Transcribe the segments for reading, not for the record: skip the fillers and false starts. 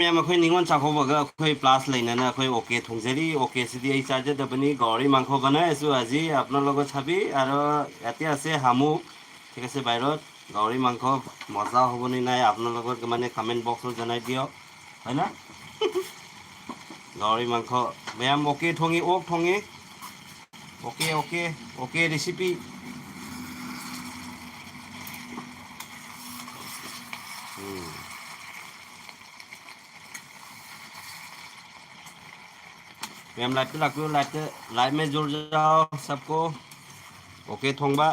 Ma'am अखोई निंगोन चाखोबगा अखोई प्लास लेना अखोई ओके थोंजरी ओके सिदी आई चार्ज दबनी गौरी मांखो बनाइसु আজি আপনার লগত ছাবি আর ইয়াতে আছে হামুক ঠিক আছে বাইরত গৌরি মাংস মজা হ'ব নি নাই আপনার লগত মানে কমেন্ট বক্সত জনাই দিও হয় না গৌরি মাংস मैम ओके थोंगी ओक थोंगी okay okay okay recipe ma'am light पे लगो लाइट में जुड़ जाओ सबको ओके थोंबा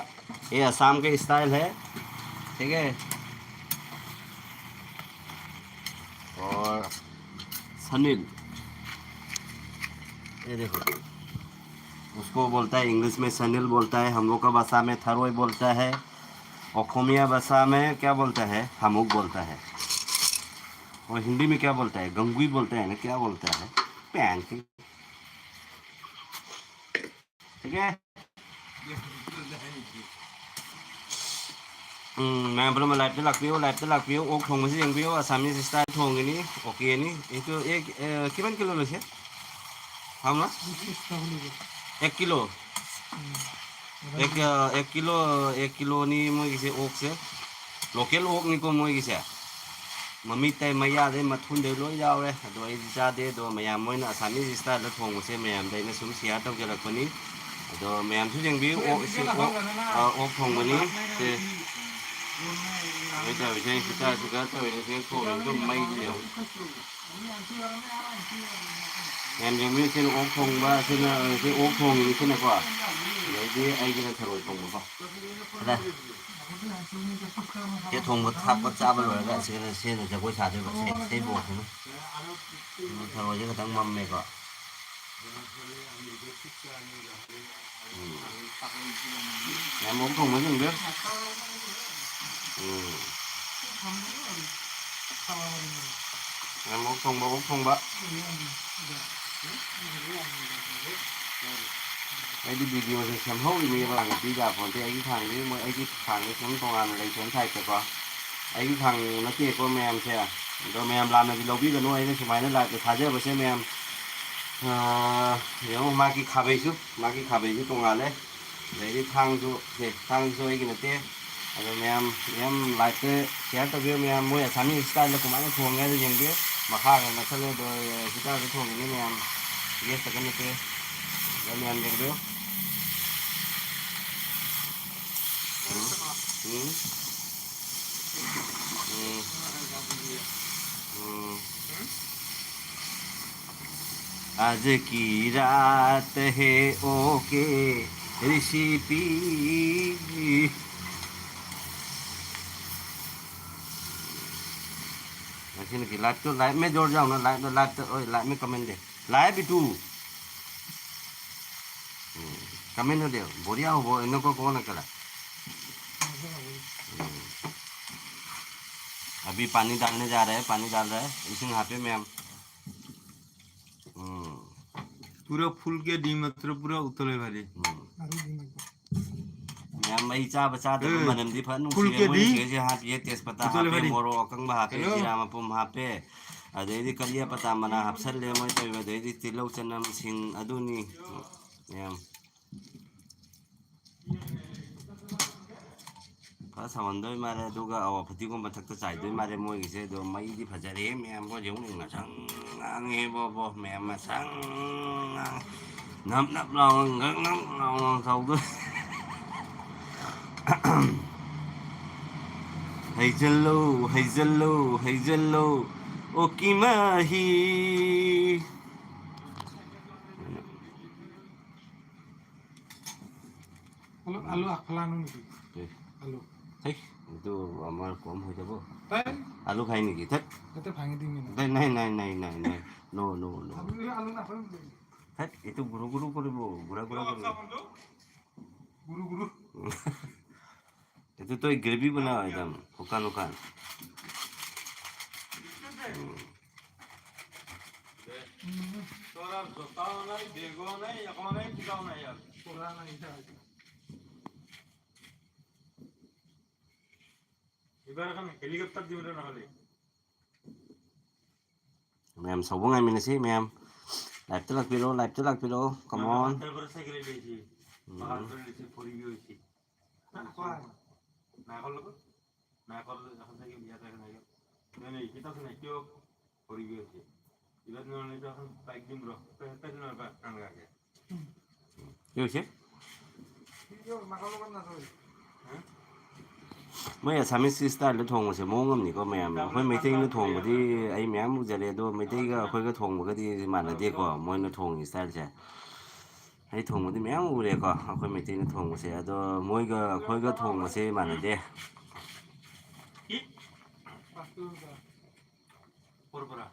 ये असम के स्टाइल है ठीक है और सनील ये देखो उसको बोलता है इंग्लिश में सनील बोलता है हम लोग का भाषा में थरोई बोलता है ओखोमिया भाषा में क्या बोलता है हमूक बोलता है और हिंदी में क्या बोलता है गंगुई बोलता है ना क्या बोलता है पैन ठीक है मैं बोलो मैं लाइट पे लग पियो ओक थोंग से यंग पियो आसामी स्टाइल थोंगे नी ओके नी इतो एक कितने किलो लगे हम ना 1 किलो एक किलो नी मोई किसे ओक से लोकल ओक नी को मोई किसे मम्मी तय मैया दे मथुन दे लो यावे अदो आई जादे दो मैया मोई ना आसामी स्टाइल थोंग से मैम दे ने सुम शेयर तौ जलकनी अदो मैम सु यंग बियो ओक से ओक थोंगनी से bây giờ chơi chúng ta sẽ có tôi sẽ thổi cái mây nhiều em giống như trên ốp thùng ba trên cái ốp thùng như thế này quả đấy đi anh cái thổi thùng một đây cái thùng một tháp có cha bao rồi lại sẽ làจะ quay xả cho sẽ buộc nó thổi cái thằng mầm này quả em ốp thùng mấy lần biết em ốp thùng bácไอ้ดิวิดีโอจะแชมป์เขาอีมีบางทีแบบคนที่ไอ้ที่ทางนี้มันไอ้ที่ทางนี้ฉันตรงงานอะไรฉันไทยแต่ก็ไอ้ที่ทางนักเตะก็แมมใช่ไหมก็แมมลานในเราวิ่งกันนู้นไอ้ในสมัยนั้นแหละแต่ท้ายเจ้าไปใช่แมมเดี๋ยวมากี่ขับไปชุตรงงานเลยเดี๋ยวที่ทางชุทางชุไอ้กินเตะrồi em lại cái chén tao biết em mua ở sẵn như style là cũng ăn thuồng nghe được những biết mà khác là sao rồi chúng ta cái thuồng này em biết cái này kia rồi em nhận biết आज की रात है okay recipe xin cái like तो like में जोड़ जाओ ना like तो like में कमेंट दे like भी तू कमेंट दे बढ़िया हो वो इनको कौन करा अभी पानी डालने जा रहे हैं पानी डाल रहा है इसी यहाँ पे मैम पूरा फुल के डी मतलब पूरा उतले भरे मैम भाई चा बचा दे मनम दी फन फुल के डी ये हाँ ये तेजपत्ता हाँ पे मोरो कंग हाँ पे जीरा मपुम हाँ पे अदेदी कलिया पता मना हफ्सल ले मैं तो अदेदी तिलौ चनम सिंग अदुनी मैम फर्स्ट सावंदोय मारे दुगा अवा फतिगो मथक्ता चाइदोय मारे मोय गिसे दो मई दी फजरे मैम को जेउ नि नसंग आंगे बो मैम मसंग नम नम लांग नम लांग साउदो हैजल्लो ओकी माही आलू आखलानो नी आलू itu আমার কম হয়ে যাব আলু খাই নাকি থাক এটা ভাঙি দিমি নাই নো আলু না থাক এটো গুড়ো কৰিব গুড়া কৰিব গুরু এটো তো গ্রেভি বনাও একদম শুকান তোরা জতাও নাই বেগও নাই এখন নাই কিটাও নাই আর তোরা নাই এবার এখন হেলিকপ্টার দিবে না হলে ম্যাম সবঙ্গাই মিনেছি ম্যাম লাইভ তো লাগবিলো কাম অন করে সাইকেলে দিয়েছি বাহার করে দিয়েছি পরিবি হয়েছি না করলো না করলে যখন থেকে বিয়া থাকে না নেই কিতা আছে না কেউ পরিবি হয়েছে এবার যখন বাইক দিম আগে কি হয়েছে moi Assamese style ทงว่าสิมงงนี่ก็แม่มค่อยไม่ได้ทงบ่ที่ไอ้แม่มจะเลยdoไม่ได้ก็ค่อยก็ทงบ่ก็ที่มันน่ะดีกว่าmoi no ทง style ใช่ไอ้ทงบ่ที่แม่มเลยก็ค่อยไม่ได้ทงว่าสิdo moiก็ค่อยก็ทงว่าสิมันน่ะดีপুরপুরা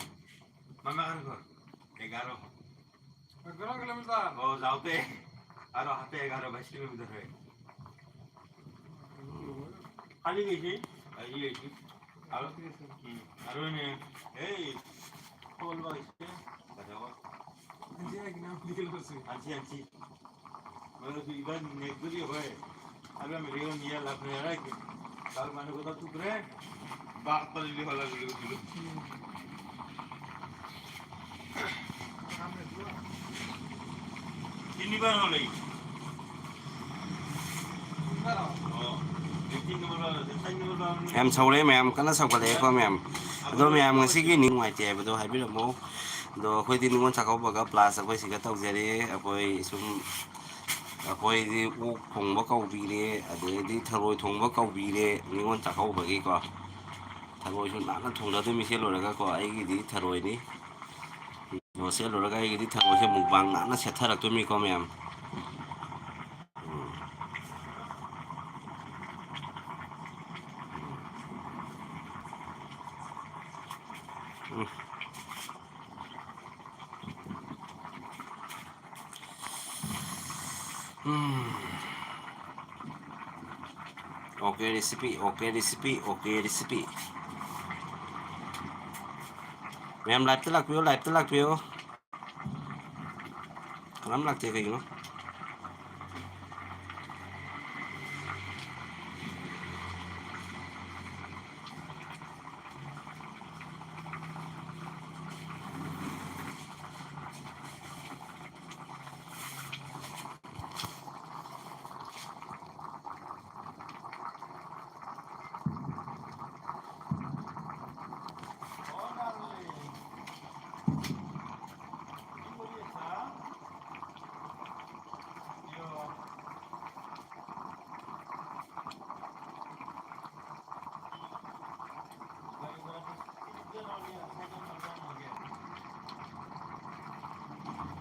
মামা খান ঘর 11 কিলোমিটার ও যাওতে আর হাতে 11-22 কিলোমিটার হয় খালি গেছি এই গেছি আর ওনে এই কল বাইছে বাজাও আনছি না নিকল করছি আনছি মানে তুই ইবান নেগুলি হয় আগে আমি রেও নিয়া লাভ নেই রাখি কাল মানে কথা তুই করে বাক পালি হলা গুলো তিনবার হলেই em sau đấy mẹ em cái nó sau cái đấy không em do mẹ em ngasi cái nín ngoài chè do hay biết là mô do khơi tin ngon chắc có bao cái plus khơi xí cái tàu gì đấy khơi sum khơi đi u thùng bao câu bì đấy để đi thợ rồi thùng bao câu bì đấy ngon chắc có bao cái co thợ rồi chúng nó thùng đó tôi mình sẽ rồi cái co ấy cái đi thợ rồi đi rồi sẽ rồi cái đi thợ rồi sẽ mục vàng nó sẽ thợ được tôi mình com em Okay recipe em live tức lạc phiếu lắm lạc thì hình nó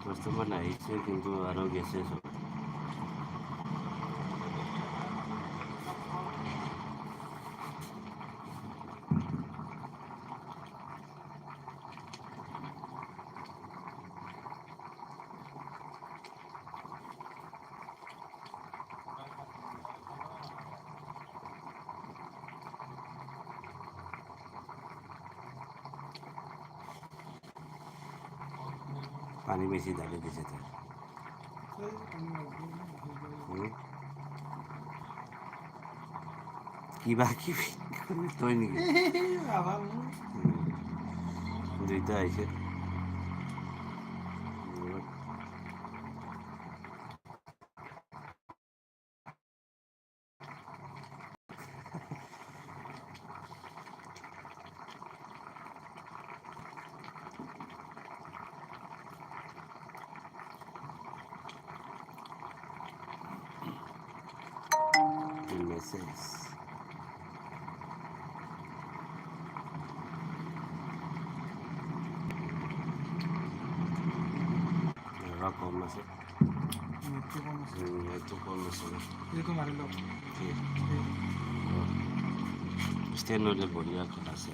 customer na itu কিন্তু আরো গেছে সব পানি বেশি ঢালে দিয়েছে তো কিবা কিবি তই নেকি দুইটা আহিছে মেসেজ কম আছে একটু কম আছে ষ্টেণ্ড হ'লে বঢ়িয়া আছে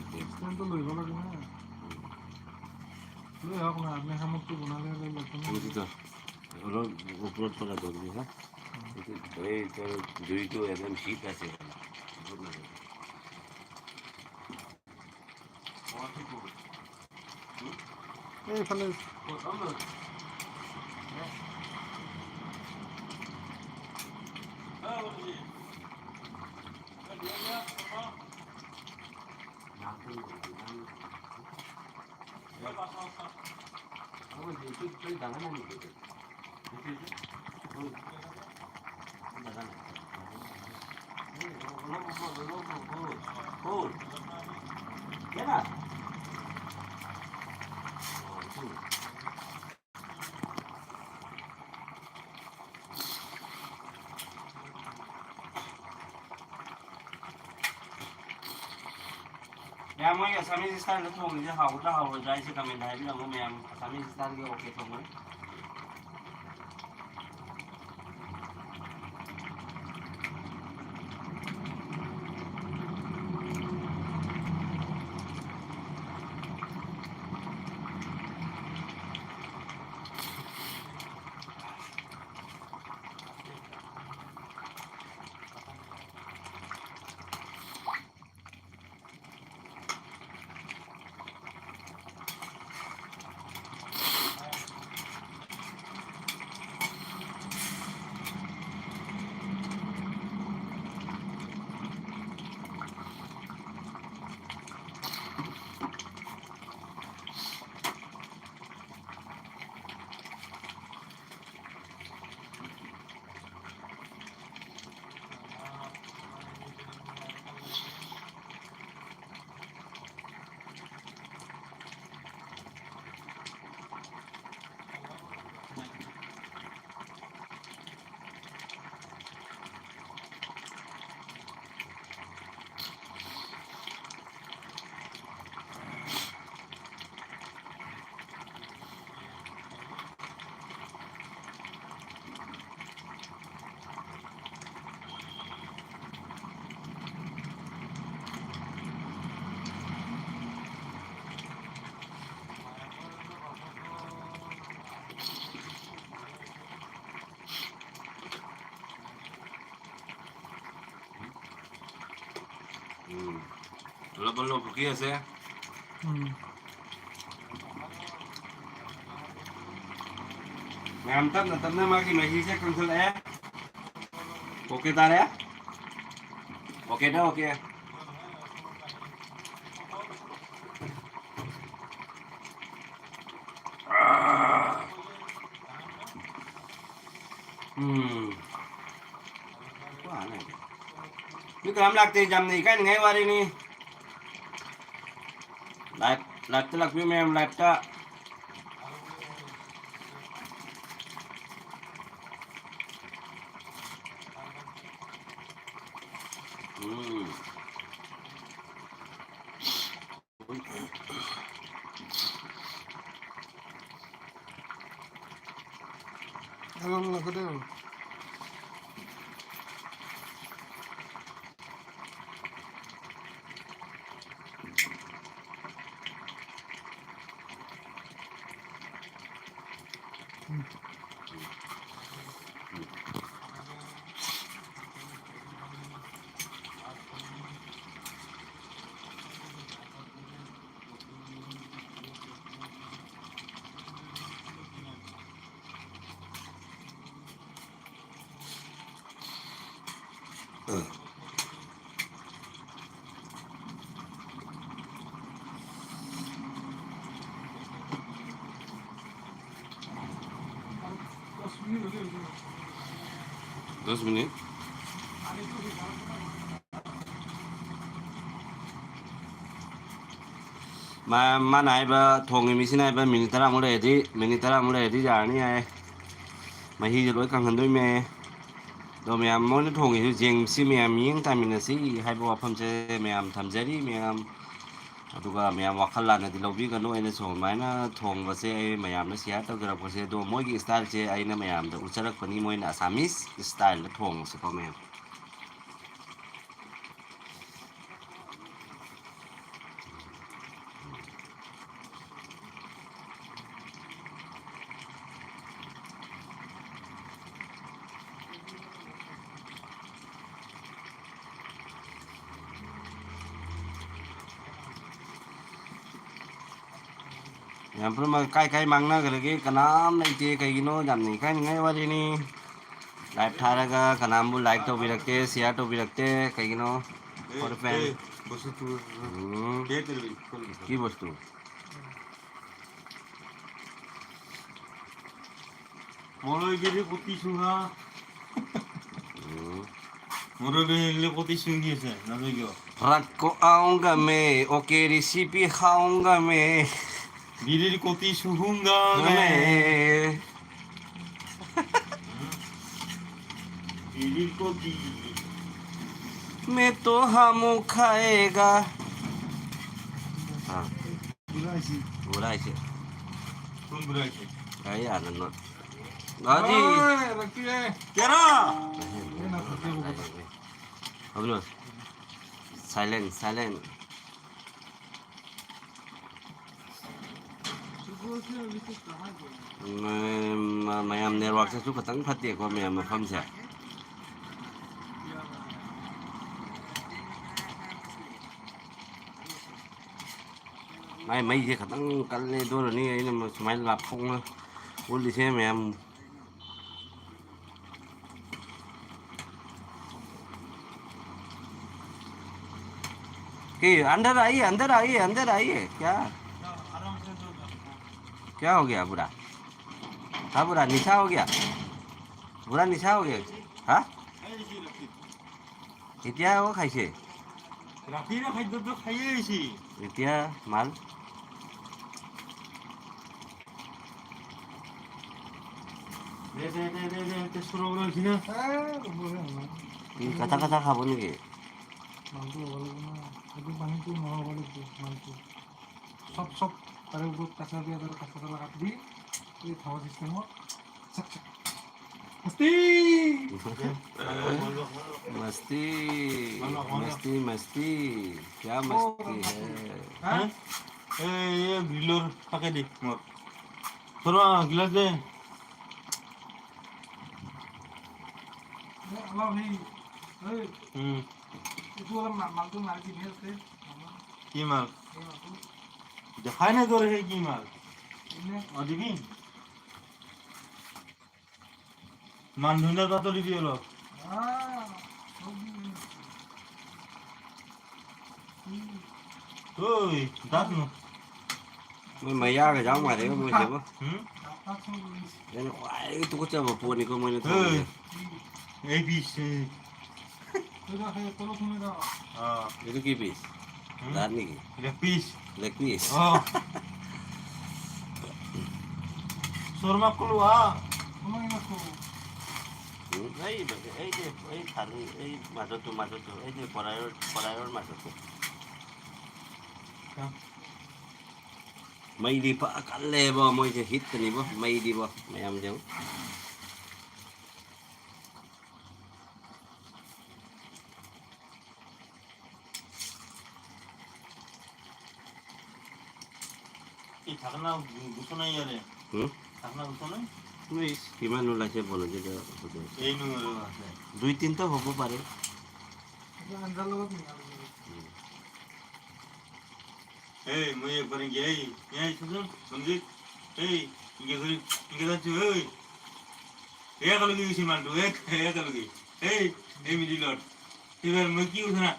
অলপ ওপৰত পৰা ধৰিবি হা এই তোৰ জুইটো একদম শীত আছে এইফালে मैम मैं असामी स्टाइल में थोंग जे हाउला हाउ जाय से कमेंट है भी हम मैम असामी स्टाइल के ओके थोंग lo bon lo kia se ma'am तब ना माँ की मही से कंसल है ओके तारे ओके ना okay quá này như cái làm lạc thì jam này cái ngay qua đây ni lạc tức lạc với em lạc ta Alam na ko daw. दस minute mà này bà thùng thì mình xin này bà mình tara mua đây đi giả này mà hi rồi càng hơn đôi mẹ rồi mẹ muốn thùng thì riêng xí mẹ miếng ta mình là xí hay bảo phẩm chế mẹ thầm chế đi mẹ aduga mẹ wakal là này thì lâu biết cái nỗi này xong mà nó thùng và xe mẹ nó xé tao cái là xe đồ mỗi cái style chế ai nó mẹ đó ucharak pani mỗi là Assamese style nó thùng sẽ có mẹ yang perlu kai mang na lagi kanam nanti kayak gino jam nih kan ngai wari ni live thara ga kanam bu like to भी रखते share to भी रखते kayak gino for fan বস্তু কি বস্তু কি বস্তু মৰৈগিৰি প্ৰতি চুঙা Hmm. মৰৈগিৰি প্ৰতি চুঙি আছে নাজানো কিয় रात को आऊंगा मैं ओके रेसिपी खाऊंगा मैं গিৰিৰ কতি চুহুংগা मैं গিৰিৰ কতি मैं तो हम खाएगा हाँ বুঢ়াইছি बुरा ऐसे কোন বুঢ়াইছে आई आनंद दादी ৰাখিলে কেৰা अब लो silent silent mayam network sẽ giúp tăng phát triển của mayam mà không sẽ mấy gì khả năng cắn lên đôi là như ấy mà máy lặp không uống đi xem mayam कि अंदर आइए क्या हो गया बुरा हाँ बुरा निशा हो गया हाँ এতিয়া আকৌ খাইছে ৰাতিৰে খাদ্যটো খাইয়ে আহিছি এতিয়া মাল দে চুৰক ৰৈছি না কাটা কাটা খাব নেকি মালটো হ'ব লাগিব না সেইটো পানীটো নহ'ব লাগিব মালটো চব তাৰে ওপৰত কেঁচা পিঁয়াজ আৰু কেঁচা জ্বালা কাটি দি এই থাৱা চিষ্টেমত मस्ती मस्ती मस्ती क्या मस्ती है এই গ্ৰিলৰ ফাকে দি মোৰ চৰা গিলাচ দে অলপ সেই উম এইটো অলপ মালটো মাৰি দিবি আছে কি মাল এই মালটো দেখাই নাই তোৰ সেই কি মাল এনে অ দিবি মান ধনিয়াৰ পাতো দিবি অলপ ঐ দাঁত ন mày ra cái giống ngoài đấy có mua gì không হুম cái nó khoái tôi có chơi vào buồn thì có mua nó ঐ thôi এই পিস তলত শুনি ৰ itu kipis dan nih এটা পিস leg piece অ শর্মা কলো হা শুনি nacho এই থালি এই মাজতো এই যে পৰায়ৰ মাজতো mày đi phá cắn lê bò màyจะ hit กันนี่บ่mày điบ่mày am jago এই ঢাকনা গুছো নাই ইয়াৰে ঢাকনা গুছো নাই কিমান ওলাইছে বলো যে এই নুমেৰো আছে 2-3টা হ'ব পাৰে আঞ্জাৰ লগত মিলাব এই মই একবার গিয়ে এই শুনুন সঞ্জিত এই ইগে যাচ্ছি ওই একালগে গেছি মালটো একালগে এই মিডিলত এবার মই কি উঠে না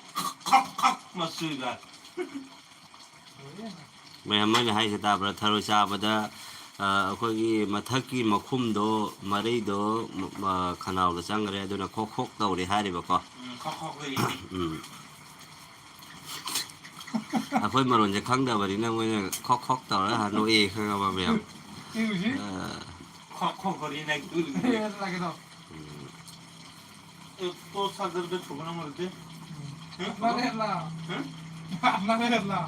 খপ খপ মারছো এবার ꯃꯌꯥꯝ ꯑꯩꯅ ꯍꯥꯏꯁꯦ ꯇꯥꯕ꯭ꯔꯥ ꯊꯔꯣꯏ ꯆꯥꯕꯗ ꯑꯩꯈꯣꯏꯒꯤ ꯃꯊꯛꯀꯤ ꯃꯈꯨꯝꯗꯣ ꯃꯔꯩꯗꯣ ꯈꯅꯥꯎꯗ ꯆꯪꯈ꯭ರೆ ꯑꯗꯨꯅ ꯈꯣꯛ ꯈꯣꯛ ꯇꯧꯔꯦ ꯍꯥꯏꯔꯤꯕꯀꯣ খপ খপ করে ꯑꯩꯈꯣই ꯃꯔꯣꯟꯁꯦ ꯈꯪꯗꯕꯅꯤꯅ ꯃꯣꯏꯅ ꯈꯣꯛ ꯈꯣꯛ ꯇꯧꯔꯒ ꯅꯣꯛꯑꯦ ꯈꯪꯉꯕ ꯃꯌꯥꯝ কি বুঝি খপ খপ করে না লাগে তো তো সাদরকে ছোকনা মরতে আপনারে হেলা আপনারে হেলা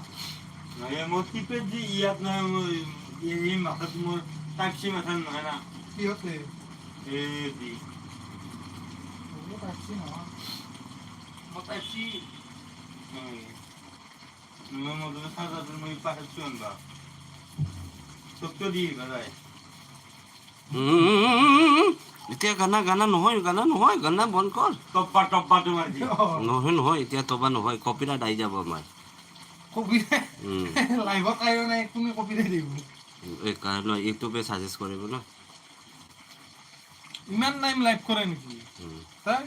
না মো টিপে যে ইয়াত না এই মাথাত মোর টাক্সি মাথা না না কি হতে এই দি ও পাচ্ছি না মতাছি মই মদন সাজাদের মই পাহাড় চুন বা সত্য দি বাজায় এতিয়া গানা নহয় গানা বন্ধ কৰ টপ্পা তোমাৰ দি নহয় এতিয়া তবা নহয় কপিৰাইট আহি যাব আমাৰ কপি লাইভত আহিব নাই কোনে কপি দিব এই কাৰণে ইউটিউবে সাজেষ্ট কৰিব ন ইমান টাইম লাইভ কৰে নেকি তাই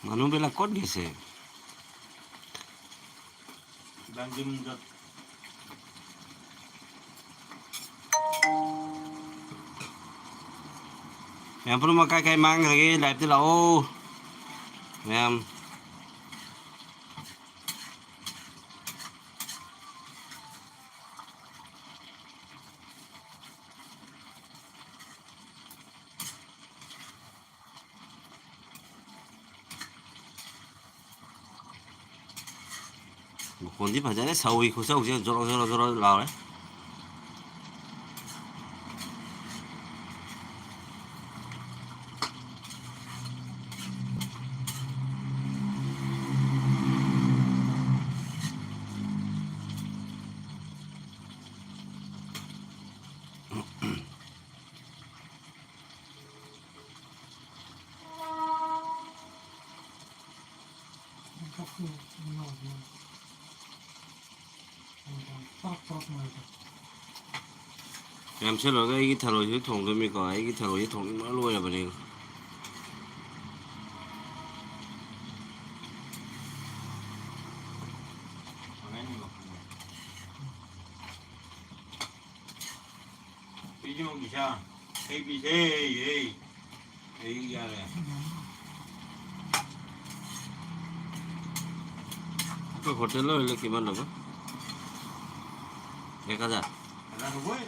মানুহবিলাক ক'ত গৈছে? Banjir muncat. Mẹ phải mà cái mang cái đẹp thế là ô mẹ một con tiếp phải đấy sâu thì sâu chứ rồi lào đấy em sẽ nói cái thằng rồi thùng tôi mới có cái thằng rồi thùng nó lui là vậy này Pijung bisa. Hey bisa. Hey. Hey ya le. cái hotel đó là cái gì 1000 Ada tu boy.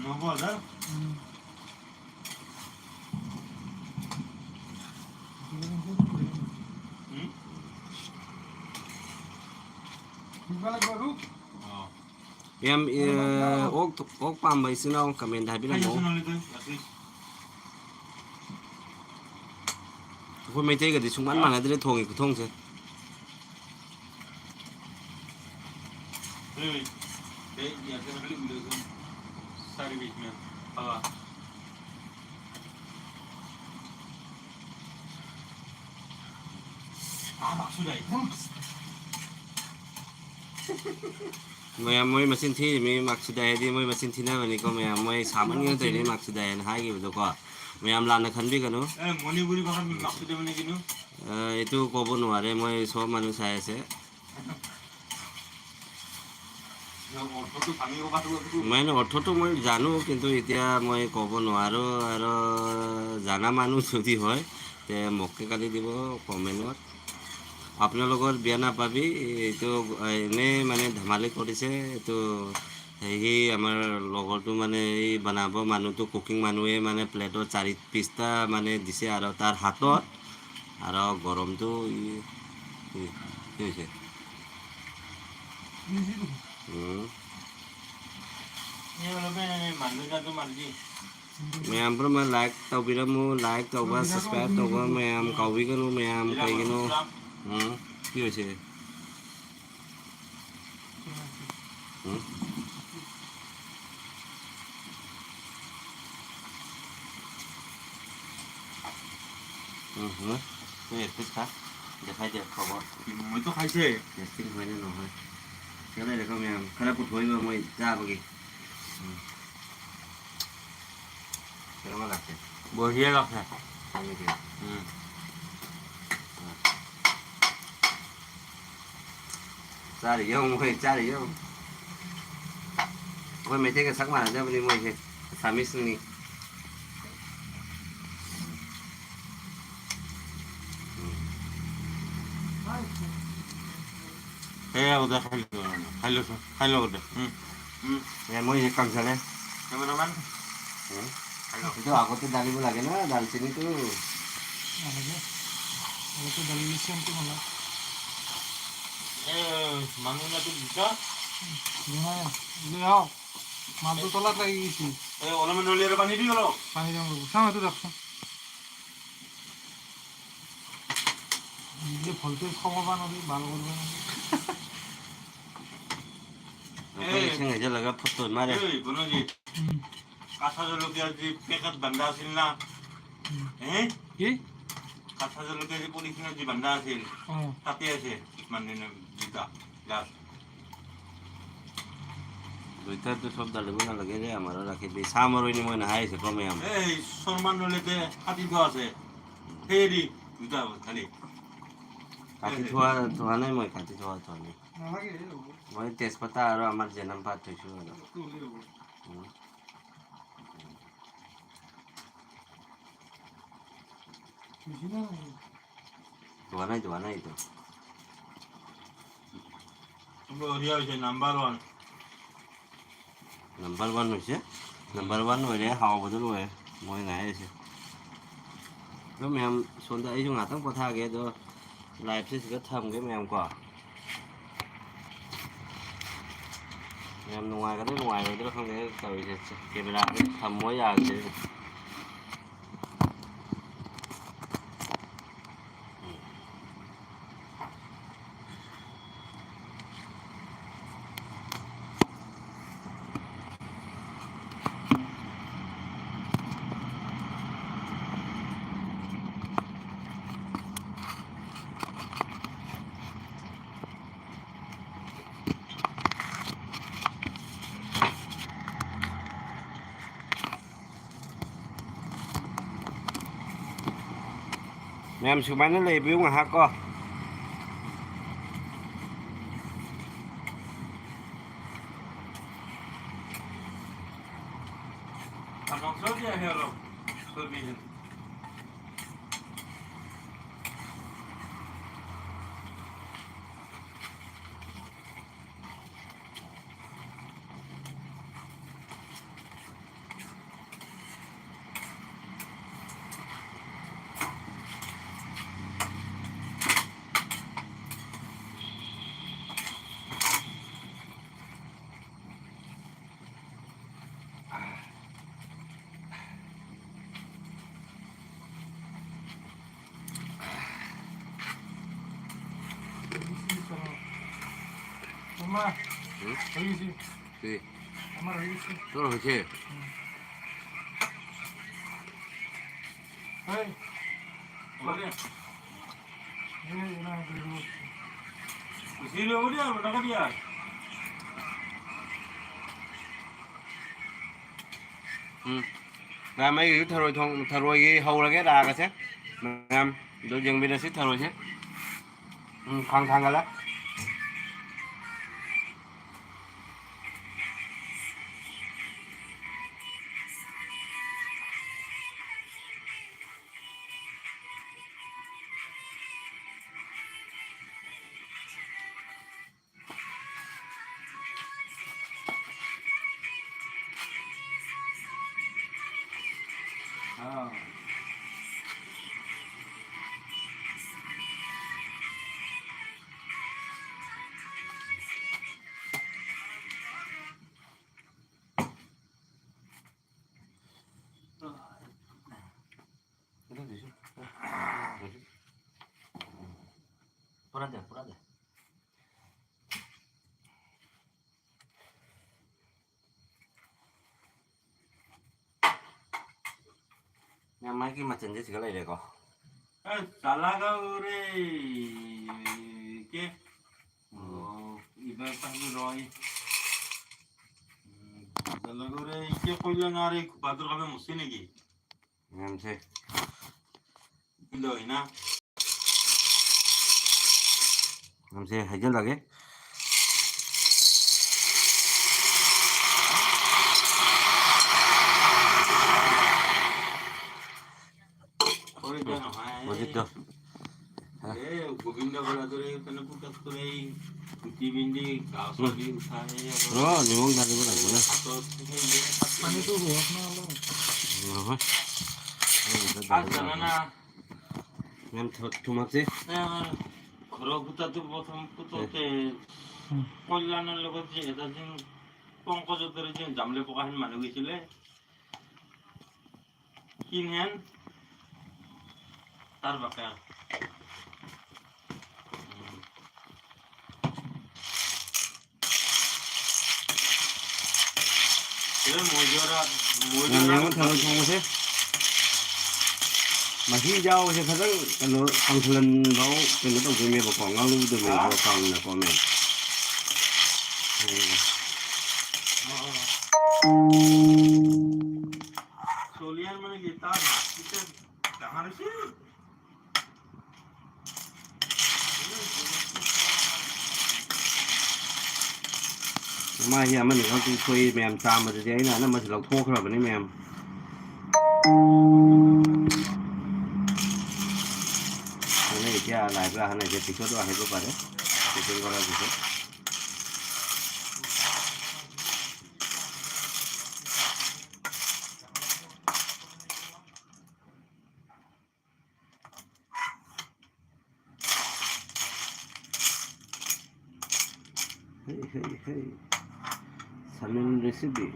Nombor ada. Gimana baru? Oh. em ốc pam mấy xin không comment thay biết là Ayo bố senang itu. Asli. hôm mấy thế cái thì chúng bắn mà là tới thùng thì thông chứ Hey. Hey, ya saya beli dulu tu. Sari bismillah. Allah. Maksud ai? mày em mới mà xin thi thì mặc sự đề đi mới mà xin thi nào này có mày em mới sắm ăn cái gì mặc sự đề hai cái được quoi mày em làm là khẩn biết cái nó Manipuri bahasa maksud dia mana gini? itu kau pun wae মই সব মানুষ আছে মানে অৰ্থটো মই জানো কিন্তু এতিয়া মই ক'ব নোৱাৰোঁ আৰু জানা মানুহ যদি হয় তে মোকে কালি দিব কমেণ্টত আপোনালোকৰ বেয়া নাপাবি এইটো এনেই মানে ধেমালি কৰিছে এইটো সি আমাৰ লগৰটো মানে এই বনাব মানুহটো কুকিং মানুহে মানে প্লেটত 4 পিচটা মানে দিছে আৰু তাৰ হাতত আৰু গৰমটো কি হৈছে Ini lebih manusia tu mandi. mẹ em phải mà like tàu bị mu like tàu và subscribe tàu và mẹ em cầu với cái nó mẹ em cái nó কি হৈছে দেখাই দিয়ক খবৰ Moi tu khai je. Testing হয়নে নহয় কেলে দেখো ma'am খানা পুট হৈ গ'ল মই যাবগৈ কেনেকুৱা লাগছে Bohia lah saya. ra để không hay ra để không ôi mấy cái sắc mà ra bên ngoài thì sao mới xin đi Udah halo udah. em mới cầm ra đây Teman-teman. itu aku tuh dari lagi nah dari sini tuh Ada. Kalau tu dari listen tu malah. Manusia tu bisa. Gimana? Lihat. Mantu tolak lagi isi. Orang menulis apa ni dia lo? Pani jam dulu. Sama tu raksa. Ini voltage koma nanti bal korbe. 생각이 잘나가 포토 말해 Bunuh Kata dulu dia di pekat banda hasil na. Ye? Kata dulu dia di polisi na di banda hasil. Oh. Tapi aja mandin kita. Ya. দুইটা তো সব দালিব নালাগে যে আমাৰো ৰাখি দি চাম আৰু এনে মই নাহাই আছে কমে আম Sorman nulis deh hati gua sih. হেৰি দুটা খালি কাটি থোৱা নাই মই কাটি থোৱা নাই নালাগে হ'ব মই তেজপাতা আৰু আমাৰ জেনাম পাত থৈছোঁ আৰু তুলি হ'ব বেছি না ধোৱা নাই এইটো বঢ়িয়া হৈছে নাম্বাৰ 1 নাম্বাৰ 1 হৈছে নাম্বাर 1 ꯑꯣꯏꯔꯦ ꯍꯥꯎꯕꯗ ꯂꯣꯏꯔꯦ ꯃꯣꯏ ꯉꯥꯏꯔꯤꯁꯦ ꯑꯗꯣ ꯃꯌꯥꯝ ꯁꯣꯝꯗ ꯑꯩꯁꯨ ꯉꯥꯛꯇꯪ ꯄꯣꯊꯥꯒꯦ ꯑꯗꯣ ꯂꯥꯏꯚꯁꯦ ꯁꯤꯗ ꯊꯝꯒꯦ ꯃꯌꯥꯝ ꯀꯣ ꯌꯥꯝ ꯅꯨꯡꯉꯥꯏꯒꯗ꯭ꯔꯥ ꯅꯨꯡꯉꯥꯏꯔꯣꯏꯗ꯭ꯔꯥ ꯈꯪꯗꯦ ꯇꯧꯔꯤꯁꯦ ꯀꯦꯃꯦꯔꯥꯁꯦ ꯊꯝꯃꯣ ꯌꯥꯗ꯭ꯔꯦ ꯃꯌꯥꯝ ꯁꯨꯃꯥꯏꯅ ꯂꯩꯕꯤꯌꯨ ꯉꯥꯏꯍꯥꯛ ꯀꯣ মাংস দিয়া আহে অলপ চৰ্বি তোমার হয়ে গেছি কি আমার হয়ে গেছে তোর হয়েছে এই বলে এই না বেরো সিরিয় বলি আর টাকা দিয়া ꯉꯥ ꯃꯩꯒꯤꯁꯨ ꯊꯔꯣꯏꯒꯤ ꯍꯧꯔꯒꯦ ꯂꯥꯛꯑꯒꯁꯦ ꯃꯌꯥꯝ ꯑꯗꯨ ꯌꯦꯡꯕꯤꯔꯁꯤ ꯊꯔꯣꯏꯁꯦ ꯈꯥꯡ ꯊꯥꯡꯒꯠꯂꯦ Pura deh. Yang main macam je segala ini kok. salah kau re ke ibar panggil Roy salah kau re ke koilan are badur kami mesti lagi Yang sih. Indo ina Yang sih aja lagi. Begitu. Govinda bola dore tene pukat tore kuti bindi kaso di usahe Oh, nyung dari mana mana? পানি তো হোক না আলো asana Yang cuma sih. ঘর পুতা তো প্রথম পুতোতে কল্যাণের লগত যে এটা যেন পঙ্কজতের যে জামলে পকাহেন মানুহ গৈছিলে কিনহেন তাৰ বাপে Yang thằng cuma sih. Masih jauh sih kadang kalau panggilan bau kalau tahu kami bawa ngalu tu kami bawa kang nak kami. Solian mana kita kita jangan sih mà giờ mình có cái thuê mềm tam mà thế này nó mà chỉ là thô rồi bên mềm cái này kia lại cái này cái tích đó hay có phải đấy cái tên gọi là gì đấy hey salmon recipe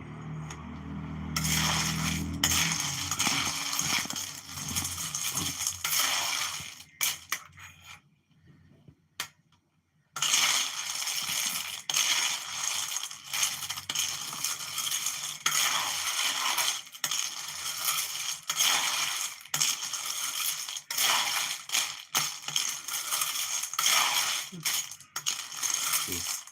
Yeah.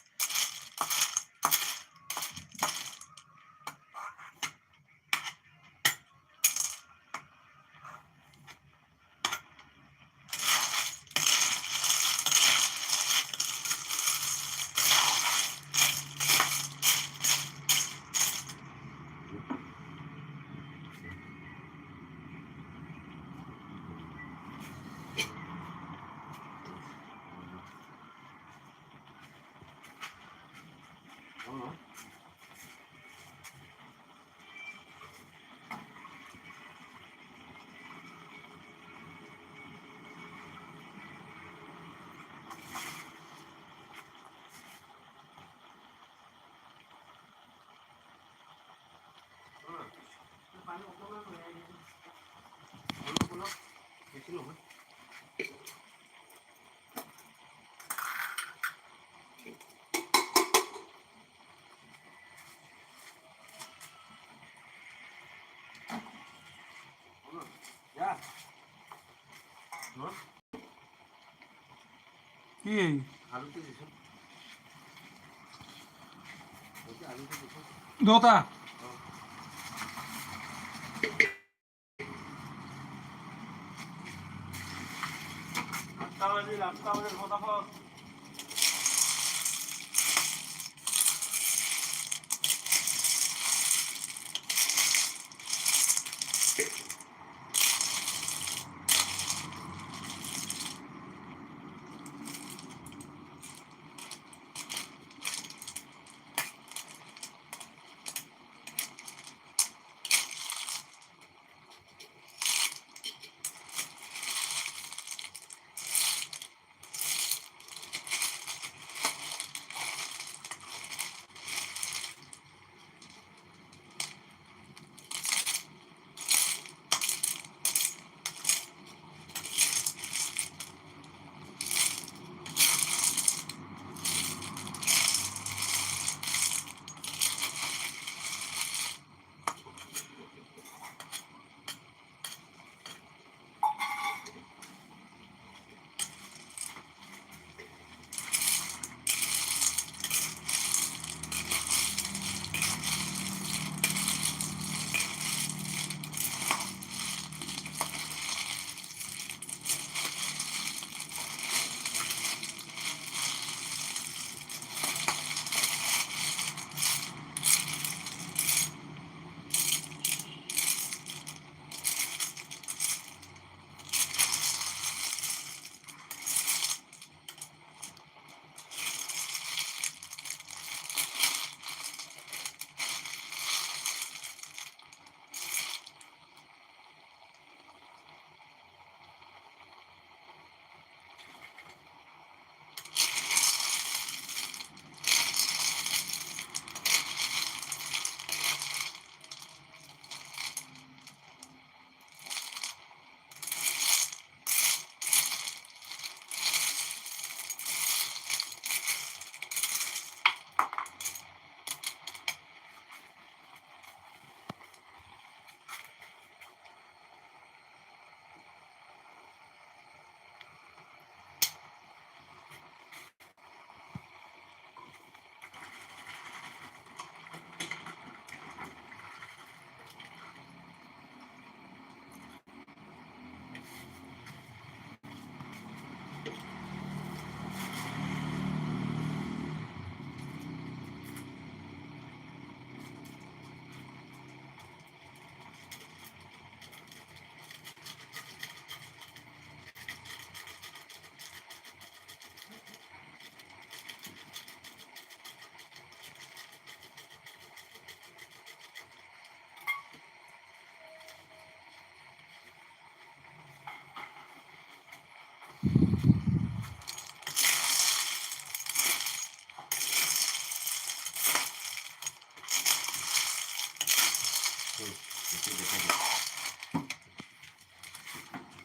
কি আলুতে দিছো আলুতে দিছো দোতা আটটা বাজে ফটাফট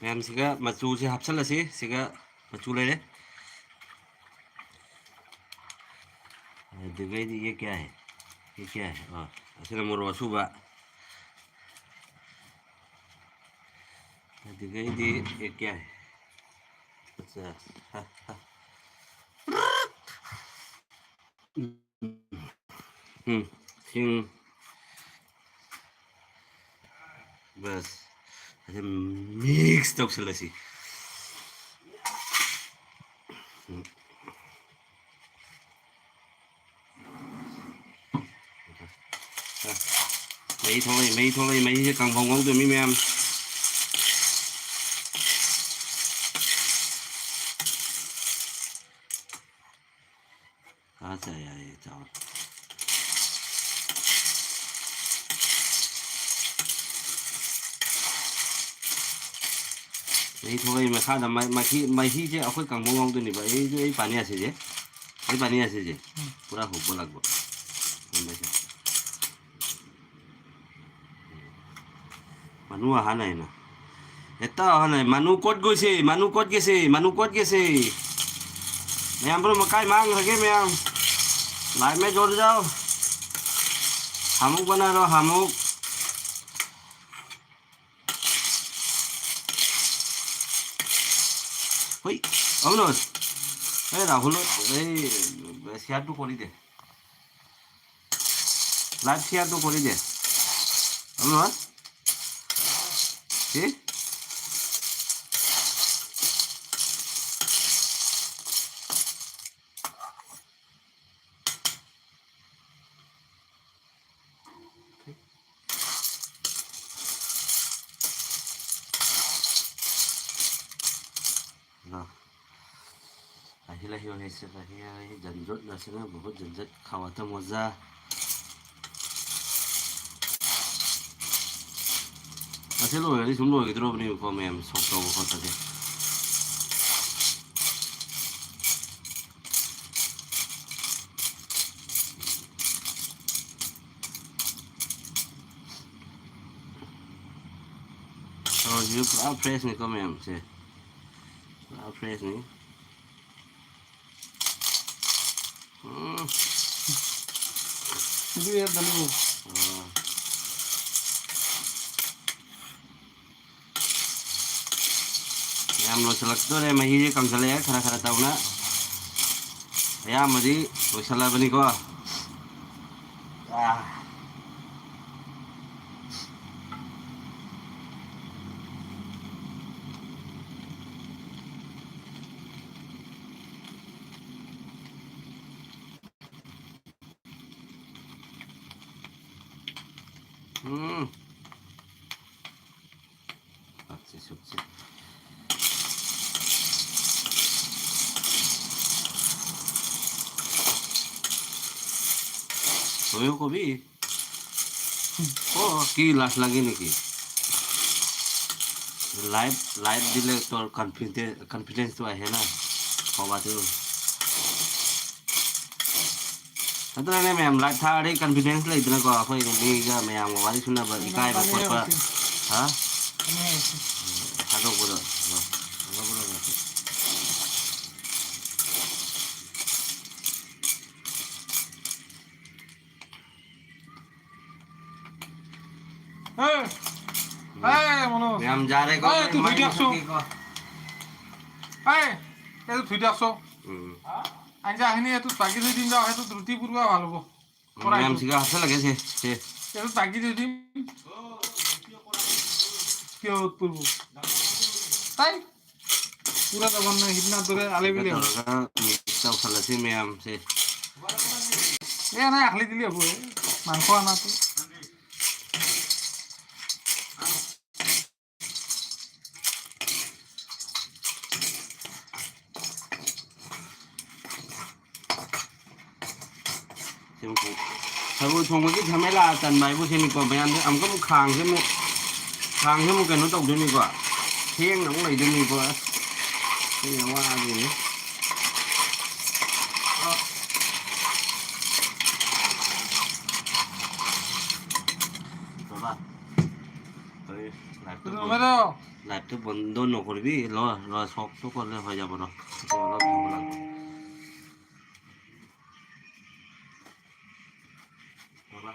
ma'am सिगा मचू से हापसल से सिगा मचू ले ले दिगई ये क्या है ये क्या है असले मोरो सुबा दिगई ये क्या है अच्छा सिंग बस अच्छा मिक्स तोक्सल सी mấy thôi mấy càng phòng không tụi mấy em trời ơi trời mấy thôi mà khá là mày khi chứ ông càng phòng không tụi này vậy ấy pani আছে chứ ấy pani আছে chứ পুরা হব লাগবে মানুহ অহা নাই না এটা অহা নাই মানুহ ক'ত গৈছে মানুহ ক'ত গৈছে मैम पर मकाई मांग लगे मैम लाइव में जोड़ जाओ हमूक बना लो हमूक होई अनुज ए राहुल ए शेयर तो करी दे लाइव शेयर तो करी दे अनुज ठीक আহিলাহি আহিছে আহি জঞ্জট নাছিলে বহুত জঞ্জট খাওয়াতে মজা আছে লো হেৰি শুন লো ইদৰো আপুনি কমে সব কথাতে और ये पूरा फ्रेश नहीं कम है हमसे पूरा फ्रेश नहीं ಇದು ಏನು ದಲಿವು हम लोग सेलेक्ट तो रे मही ये कम चले खरा खरा ताऊ ना या मधी वैसला बनी को अच्छे सबसे तुम्हें को भी ओ की लाश लगी नहीं लाइव लाइव दिले तो कॉन्फिडेंस तो है ना बात तो अतरा ने मैम लाइव था अरे कॉन्फिडेंस ले इतना को कोई नहीं का मैम वाली सुनना बस इकाई बस पर हाँ हाथों बोलो মনো मैम जा रहे को तू वीडियो शो এই তুই দেখছো আঞ্জা আহিনি এটো বাকি দি দিম যাও এটো ৰুটি পুৰবা ভাল হ'ব मैम सिगा हाथ लगे से এটো বাকি দি দিম কি পুরবো তাই পুরা তো বন্ধ হিটনা ধরে আলে বিলে মিক্সটা উঠালে সে मैम से এ নাই আখলি দিলি হ'ব মাংস Anato thằng thùng cái thằng mấy là tần bài bữa xem còn mấy ăn ẩm có một khang thế một cái nó tổng thế này quả thiên nó cũng lấy thế này quả cái nhà hoa gì đấy rồi ba tới lại rồi mới đâu লাইভটো বন্ধ নকৰিবি ৰ চক তো কৰিলে হৈ যাব ৰ অলপ থ'ব লাগিব ৰ'বা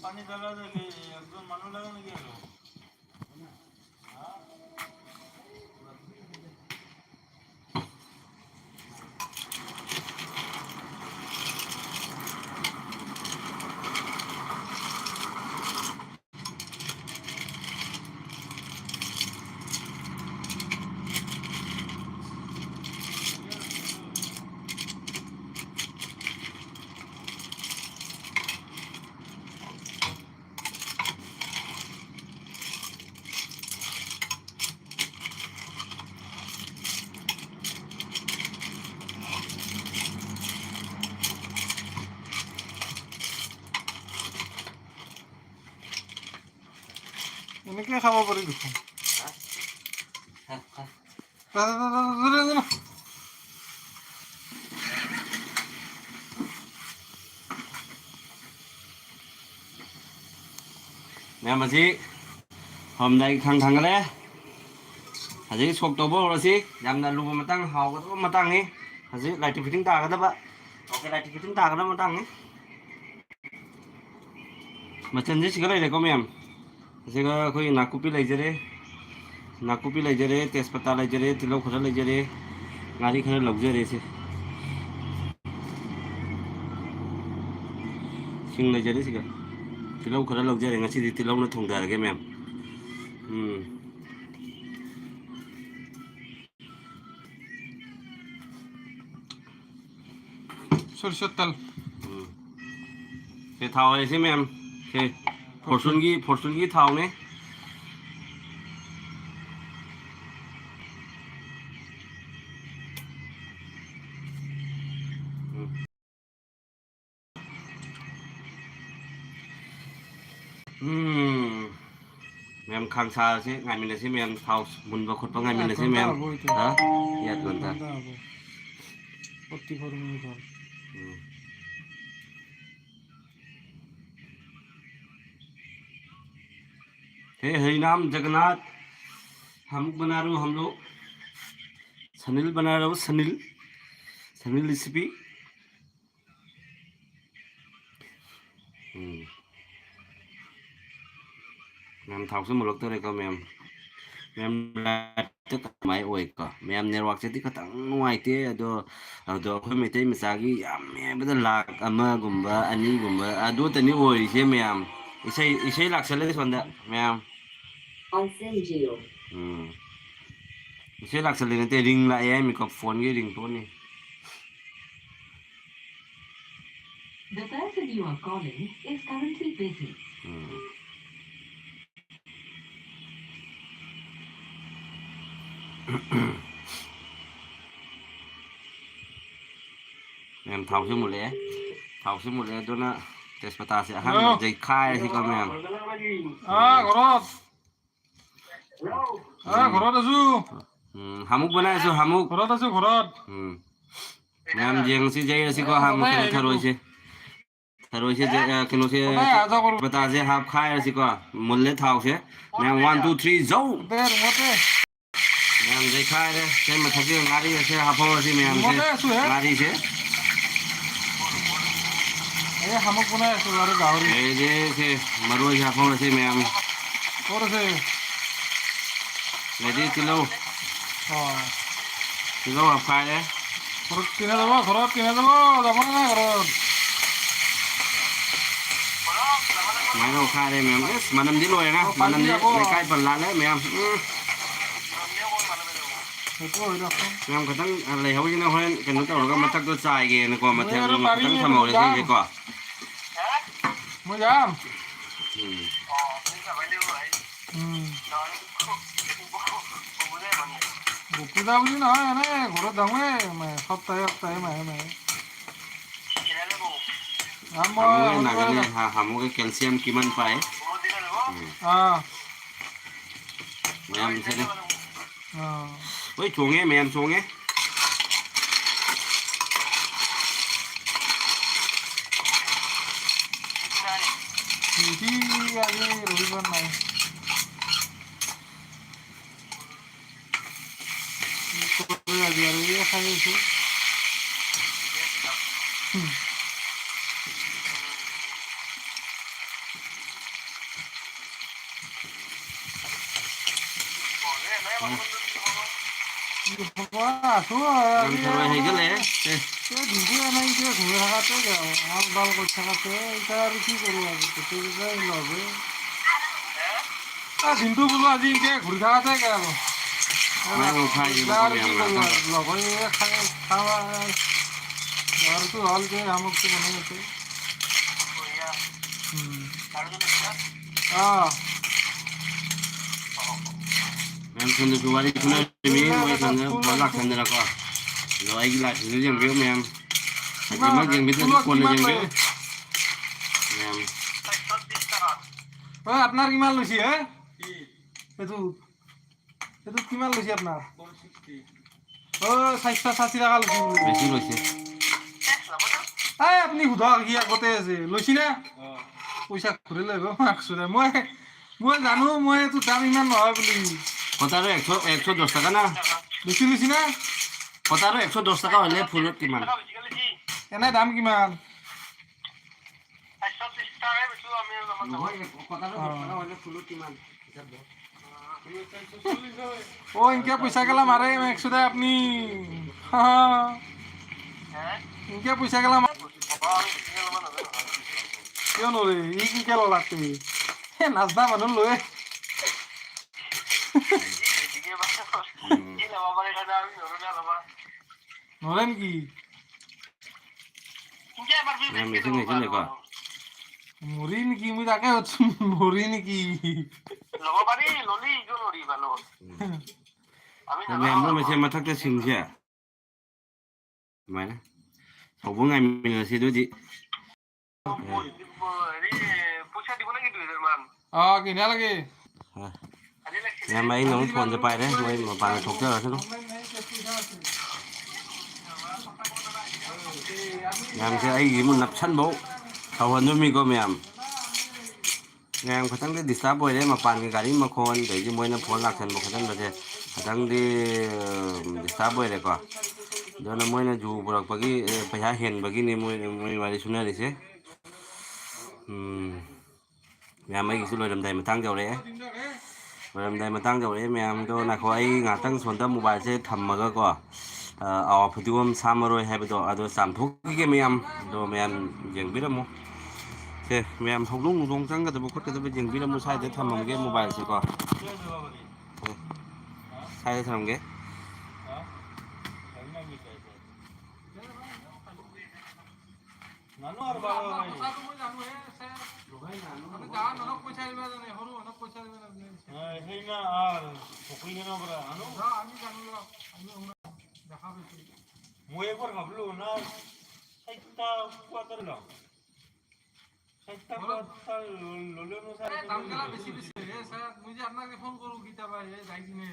পানি ঢালা দেখে একজন মানুষ লাগা নাকি আৰো এনেকৈ খাব পাৰি দেখোন ꯃꯌꯥꯝ ꯑꯁꯤ ꯍꯧꯔꯝꯗꯥꯏꯒꯤ ꯈꯪꯒꯂꯦ ꯍꯧꯖꯤꯛ ꯁꯣꯛ ꯇꯧꯕ ꯍꯧꯔꯁꯤ ꯌꯥꯝꯅ ꯂꯨꯕ ꯃꯇꯥꯡ ꯍꯥꯎꯒꯗꯕ ꯃꯇꯥꯡꯅꯤ ꯍꯧꯖꯤꯛ ꯂꯥꯏꯇꯤ ꯐꯤꯠꯇꯤꯡ ꯇꯥꯒꯗꯕ ꯑꯣꯀꯦ ꯂꯥꯏꯇꯤ ꯐꯤꯠꯇꯤꯡ ꯇꯥꯒꯗꯕ ꯃꯇꯥꯡꯅꯤ ꯃꯆꯜꯁꯦ ꯁꯤꯒ ꯂꯩꯔꯦꯀꯣ ꯃꯌꯥꯝ ꯁꯤꯒ ꯑꯩꯈꯣꯏ ꯅꯥꯀꯨꯞꯄꯤ ꯂꯩꯖꯔꯦ ꯇꯦꯖꯄꯇꯥ ꯂꯩꯖꯔꯦ ꯇꯤꯜꯍꯧ ꯈꯔ ꯂꯩꯖꯔꯦ ꯉꯥꯔꯤ ꯈꯔ ꯂꯧꯖꯔꯦ ꯁꯤ ꯁꯤꯡ ꯂꯩꯖꯔꯦ ꯁꯤꯒ ꯇꯤꯜꯍꯧ ꯈꯔ ꯂꯧꯖꯔꯦ ꯉꯁꯤꯗꯤ ꯇꯤꯜꯍꯧꯅ ꯊꯣꯡꯊꯔꯒꯦ ꯃꯌꯥꯝ সরিষার তেল ꯁꯤ ꯊꯥꯎ ꯍꯥꯏꯁꯤ ꯃꯌꯥꯝ ꯁꯤ ꯐꯣꯔꯆꯨꯟꯒꯤ ꯊꯥꯎꯅꯦ ꯃꯌꯥꯝ ꯈꯥꯡ ꯁꯥꯔꯁꯤ ꯉꯥꯏꯃꯤꯟꯅꯁꯤ ꯃꯌꯥꯝ ꯊꯥꯎ ꯃꯨꯟꯕ ꯈꯣꯠꯄ ꯉꯥꯏꯃꯤꯟꯅꯁꯤ ꯃꯌꯥꯝ ꯌꯥꯠ ꯉꯟꯇꯥ हे हरिनाम जगन्नाथ हम बना रहे हम लोग सनील बना रहे हो सनील रेसिपी मैम थाव से मुलक तो रेको मैम तो कमाई ओए को मैम नेटवर्क से खतंग नुआइते अदो अखोय मैतै मचागी यामेबदा लाख अमा गुंबा अनि गुंबा अदो तनी ओइसे मैम इसे लाक्सले सोंदा मैम इसे लाक्सले नते रिंग लाए मिको फोन की रिंग टोन नि The person you are calling is currently busy. Ma'am थाव से मुले तो ना तेजपत्ता से हम जै खाय से को मैम ঘৰত আছো हमुक बनाएছো हमुक ঘৰত আছো ঘৰত मैम जेंग से जै से को हम थरोय से किनो से बता से हाफ खाय से को मुल्ले थाव से मैम 1 2 3 जो मैम जै खाय रे से मथके गाड़ी से हाफो से मैम से गाड़ी से এই শামুক বনাই আছো আৰু গাহৰি এই যে সে মরুই হাফো से मैम ক'ত আছে रेडी किलो অঁ हाफ खाय रे ঘৰত কিনে যাব যাব নে নাই ঘৰত मैम खाय रे मैम मनम दी लोय ना मनम दी लेकाय पल्ला ले मैम সেইটো হৈ ৰাখোঁ मैम खतंग लेहौजिना होन कनो तौरगा मथक तो चाइगे नको मथे खतंग थमौले से को মই যাম পূজা বুলি নহয় এনে ঘৰত যাওঁৱে সপ্তাহে সপ্তাহে মাহে মাহে হামুকে কেলছিয়াম কিমান পায় ম্যাম দিছেনে ঐ চঙে ম্যাম চঙে আজি ৰবিবাৰ নাই আজি আৰু খাই আছো আছো হেগেলে দিনটো এনেই এতিয়া ঘূৰি থকাতে আল বাল কৰি থকাতে এতিয়া আৰু কি কৰোঁ আৰু গোটেইকেইটাই লগে দিনটো বোলো আজি এতিয়া ঘূৰি থকাতে আৰু কি কৰোঁ আৰু লগৰ খাই খাৱা ঘৰটো হ'ল যে আমুকটো বনাই আছে ma'am sonda juwari kuna mi moi sonda bola khandra ko loi gila thil jeng bio ma'am Hakimak jeng bitu kone jeng bio ma'am আপোনাৰ কিমান লৈছে হে এইটো কিমান লৈছে আপোনাৰ 460 টাকা লৈছে বেছি লৈছে আপুনি সোধক কি আগতে আছে লৈছি না পইচা ঘূৰি লৈ মাকচোৰে মই জানো মই এইটো দাম ইমান নহয় বুলি কটাৰো 110 টাকা না বেছি লৈছি না কটাৰো 110 টাকা হলে ফুলত কিমান এনে দাম কিমান ইনকে পইচা গেলা মাৰে একচুতে আপুনি ইনকে পইচা গেলা কিয় নৰে ই কিনকে ললা তুমি নাজনা মানুহ লৈ নৰে নেকি ম্যাম বেছি গৈছে নে কোৱা মৰি নেকি মই তাকে সুধছো মৰি নেকি ম্যাম mo মেছে মাথাতে সিংছে মানে সবু ngaমিনাছি দুদি কিনা লাগে ম্যাম এই নং ফোন যে পাই রে মই পানে ঠকতে আছে ম্যাম যে এই mun napsanbo thawhan mi ko ma'am ma'am khatang de disturb boy re mapan ki gari makhon de ji moina phone lakhan bo khatang ba je khatang de disturb boy re ko dona moina ju burak bagi paisa hen bagi ni moi wari sunari se ma'am ai gisu loiram dai matang jaw re loiram dai matang jaw re ma'am do na ko ai ngatang sonda mobile se thammaga ko awa phudiwam samaroi haibado ado samthokige ma'am do ma'am jengbiramo se ma'am hoglung nung jang ga da bokot da jengbiramo sai de thammamge mobile se ko sai de thamge নানো আর বাবা নাই সেই না আর পকলি না বড় আনো মই একবার ভাবলো না 60টা কোয়াটার লাও 60টা কোয়াটার ললেনো স্যার দাম গেলা বেশি বেশি স্যার মুই যে আপনাকে ফোন করু গিতা ভাই যাই কিনে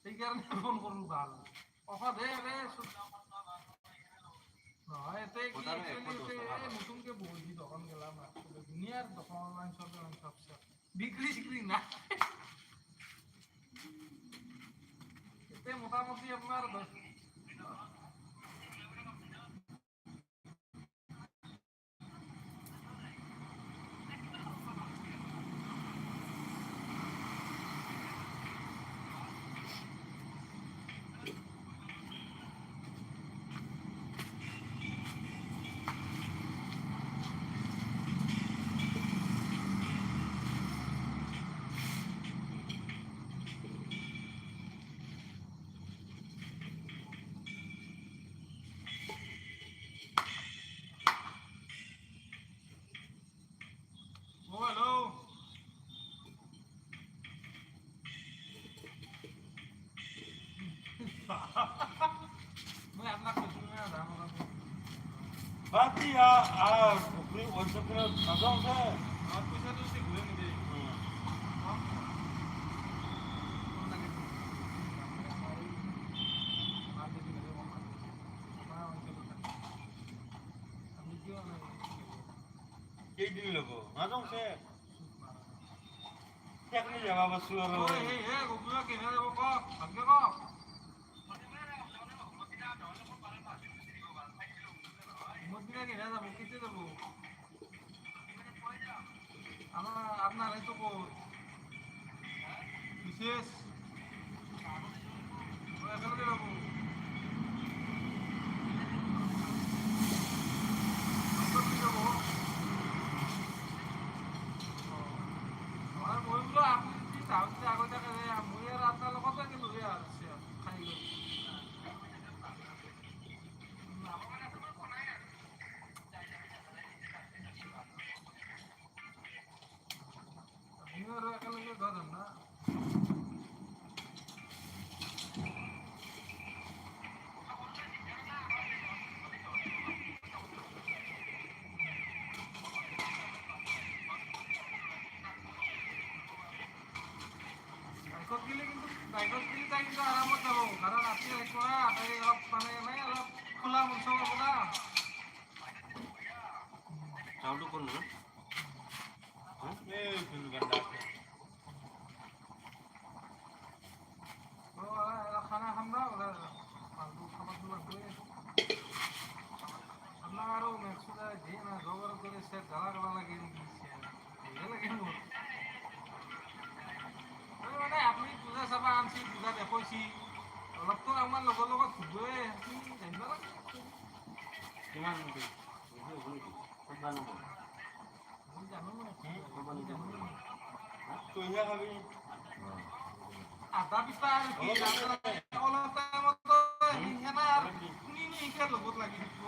এই কারণে ফোন করু ভাল অফা দে রে নহয় এতে কি নতুনকে বহি দোকান গেলাম দুনিয়ার দোকান অনলাইন সব বিক্রি সিক্রি না এতে মোটামুটি আপনার Pati free WhatsApp ke agam se. আমার পয়সা তো সে ঘুরে নিবে Kei din logo. Agam se. Kek ni jaga basu aro. গোগুলা কিনে দেবো ক ভাগ্য ক মুদিনা কিনে যাবো কিনতে দেবো আপনার এই তো বিশেষ এখানে যাবো আমার বইগুলো আপনি যদি তাহলে আগতে মই আর আপনার লগতে কিন্তু খাই গেল আপনিও আর একেলগে ধরেন না বাইকত গেলে কিন্তু তাই কিন্তু আরামত যাব কারণ আপনি অলপ মানে নাই অলপ খোলা মঞ্চ পাব না চাউলটো কোন না Eh, tu ganda. খানা খাম না ওরা ফালতু খাবার দাবার করে আপনার আরো মেক্সুদা যে না জবর করে সে গালা গালা লাগিয়ে দিচ্ছে এই লাগে মোর মানে আপনি পূজা চাবা আনছি পূজা দেখছি অলপ তো আমার লগৰ লগত ঘুৰবই আপুনি জানিব লাগে কিমান খুব ভাল হ'ব আমি জানো Tu ya kami. আধা পিঠা আৰু কি অলপ টাইমত সিহঁতে আৰু শুনি নিশিকে লগত লাগি থাকিব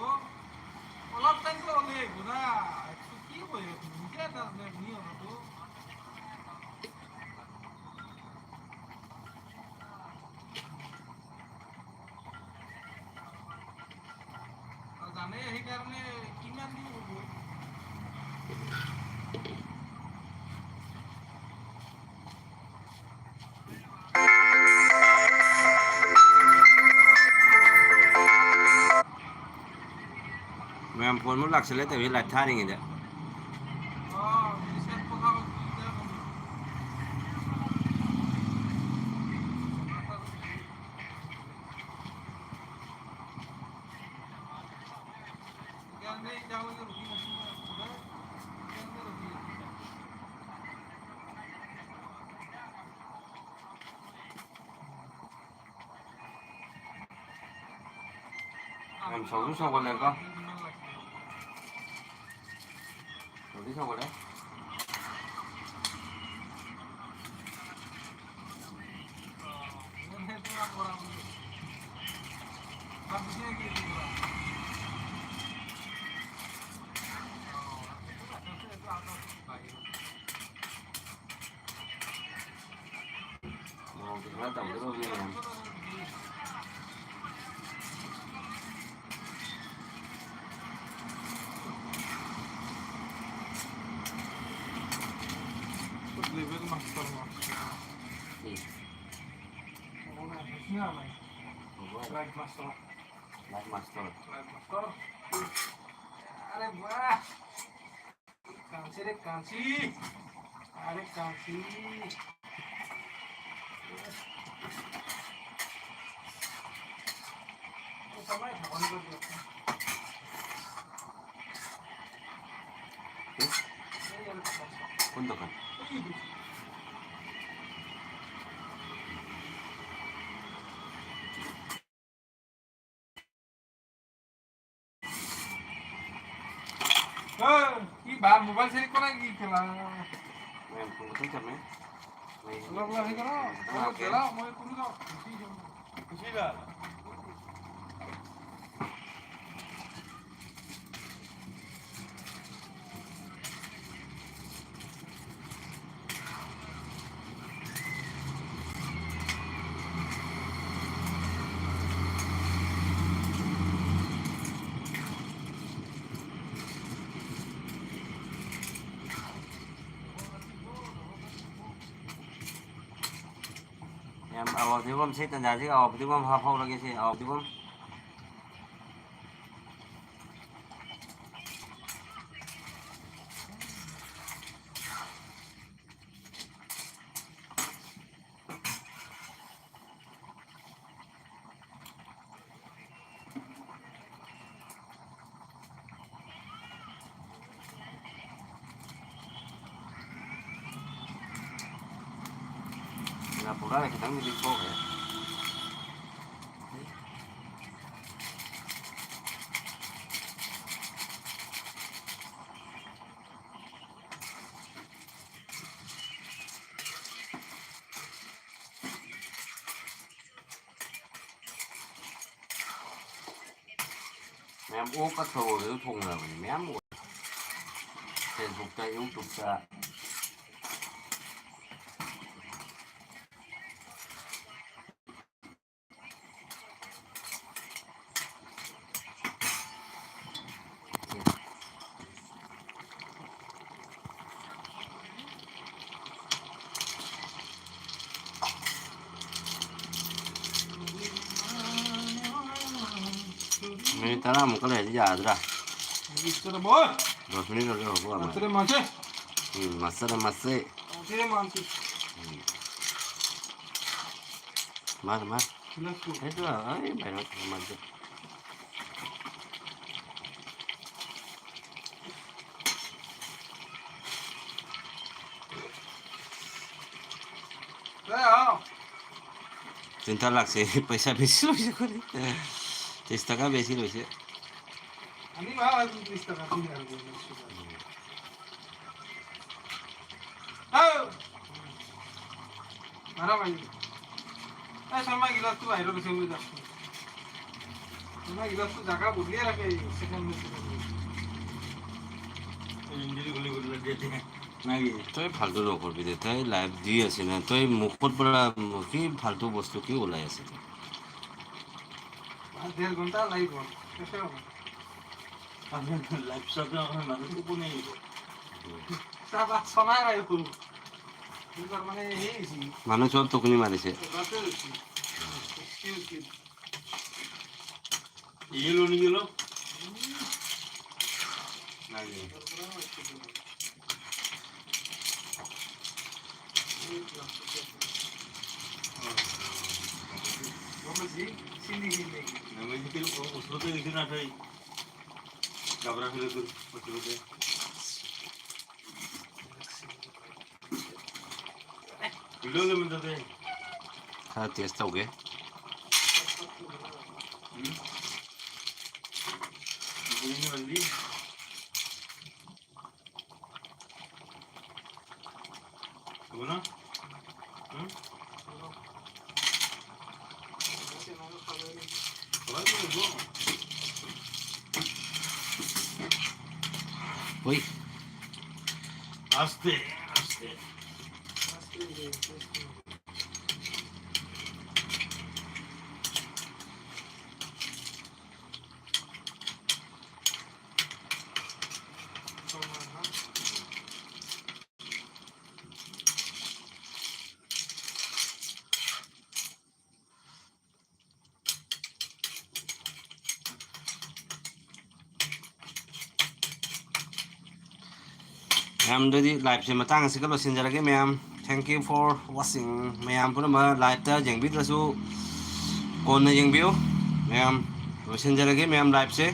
অলপ টাইমটো হ'লে ঘূৰা কি কয় নিজে এটা নিয়মটো জানে সেইকাৰণে কিমান দিন হ'ব মেম ফোন মোৰ লাগছিলে তেভি লাঠা নিঙি দে বিশেষ কথা সেইকাৰণে এতিয়ালৈকে ৰখি নাছিলোঁ ৰখি মেম চবটো চাবলৈ ক জলদি চাবলৈ কিমান দাম দিব ma'am level master right master light master right master अरे वाह कांची रे कांची अरे कांची तो समय भवन कर दिया কোন দোকান কি বাল মোবাইল সেট করা কি খেলা মেম ফোন করতে চামে লগ লগ করা খেলা মই কোন দাও Kusi dah. em ao thì bom xếp tận giá chứ ao thì bom hấp hậu là cái gì ao thì bom là phụ ra là cái thằng đi phố vậy em uống các thầu để thùng là mình mém một tiền phục tay uống tục ra mình ta làm một cái này thì giả rồi đó 이스터 뭐? 2 minutes rồi của mà 어떻게 만지? masala masé 어떻게 만지? mar 글라스. hết rồi ấy mày nói mà 왜요? চিন্তা লাগছে পয়সা বেশি লইছে করে 30 টাকা বেশি লইছে 아니 와 이스터 같은 게 아니고. 아유. 말아봐 이거. 아 설마 기라스 বাইরে 세우고 যাচ্ছে 설마 기라스 জায়গা বদলিয়ে রাখে সেকেন্ড মেসেজ ইঞ্জিন গুলি গুলি দিতে নাকি তই ফালতু নকৰবি দে তই লাইভ দি আছে না তই মুখৰ পৰা কি ফালতু বস্তু কি ওলাই আছে আর 1.5 ঘন্টা লাইভ হল কেসে হবে আপনার লাইভ শপে আমার মানুষ উপনে সব সোনা গায় করু এবার মানে এইছি মানুহ চব টুকুনি মাৰিছে রাতে হইছি এক্সকিউজ ইয়েলো নি গেল নাকি Vamos ir, sini gini. আমি যদি ওসরতে গেছি না তাই গাবরা ফেলে তোর ওসরতে ভিডিও গেম তো খা টেষ্ট হোগে ini mandi gimana ওই aste aste em đây đi live trên mà tăng sẽ có luật xin ra cái em thank you for watching em cũng mà live ta chẳng biết là số còn là chẳng biết em rồi xin ra cái em live sẽ